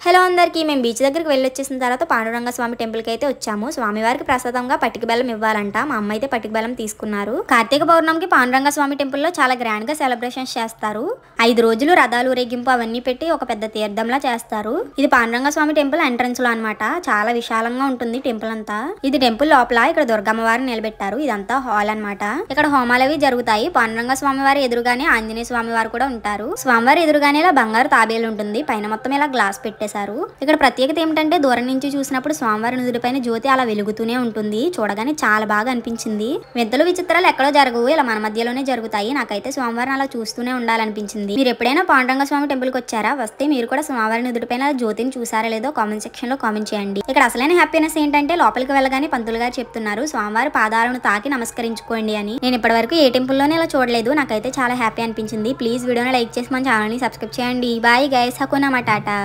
Hello అందరికీ మేము beach దగ్గరికి వెళ్ళొచ్చేసిన తర్వాత పాండురంగ స్వామి టెంపుల్ కి అయితే వచ్చాము. స్వామివారికి ప్రసాదంగా పట్టిక బెల్లం ఇవ్వాలంట. మా అమ్మ అయితే పట్టిక బెల్లం తీసుకున్నారు. కార్తీక పౌర్ణమికి పాండురంగ స్వామి టెంపుల్ లో చాలా గ్రాండ్ గా సెలబ్రేషన్స్ చేస్తారు. 5 రోజులు రథాలు ఊరేగింపు అవన్నీ పెట్టి ఒక పెద్ద తీర్థంలా చేస్తారు. ఇది పాండురంగ స్వామి టెంపుల్ ఎంట్రన్స్ లో అన్నమాట. చాలా విశాలంగా ఉంటుంది టెంపుల్ అంతా. ఇది టెంపుల్ లోపల ఇక్కడ దుర్గమ్మ వారిని నిలబెట్టారు. ఇదంతా హాల్ అన్నమాట. ఇక్కడ హోమాలు అవి జరుగుతాయి. పాండురంగ స్వామి వారి ఎదురుగానే ఆంజనేయ స్వామి వారు కూడా ఉంటారు. స్వామివారి ఎదురుగానే ఇలా బంగారు తాబేలు ఉంటుంది. పైన మొత్తం ఇలా గ్లాస్ పెట్టేశారు. ఇక్కడ ప్రత్యేకత ఏమిటంటే దూరం నుంచి చూసినప్పుడు స్వామివారి నుదుటిపైన జ్యోతి అలా వెలుగుతూనే ఉంటుంది. చూడగానే చాలా బాగా అనిపించింది. వింతలు విచిత్రాలు ఎక్కడో జరగవు, ఇలా మన మధ్యలోనే జరుగుతాయి. నాకైతే స్వామివారిని అలా చూస్తూనే ఉండాలనిపించింది. మీరు ఎప్పుడైనా పాండురంగ స్వామి టెంపుల్ కి వచ్చారా? వస్తే మీరు కూడా స్వామివారి నుదుటిపైన జ్యోతిని చూసారా లేదో కామెంట్ సెక్షన్ లో కామెంట్ చేయండి. ఇక్కడ అసలైన హ్యాపీనెస్ ఏంటంటే లోపలికి వెళ్ళగానే పంతులు గారు చెప్తున్నారు స్వామివారి పాదాలను తాకి నమస్కరించుకోండి అని. నేను ఇప్పటివరకు ఏ టెంపుల్ లోనే ఇలా చూడలేదు. నాకైతే చాలా హ్యాపీ అనిపించింది. ప్లీజ్ వీడియోని లైక్ చేసి మన ఛానల్ ని సబ్స్క్రైబ్ చేయండి. Bye guys, హకునా matata.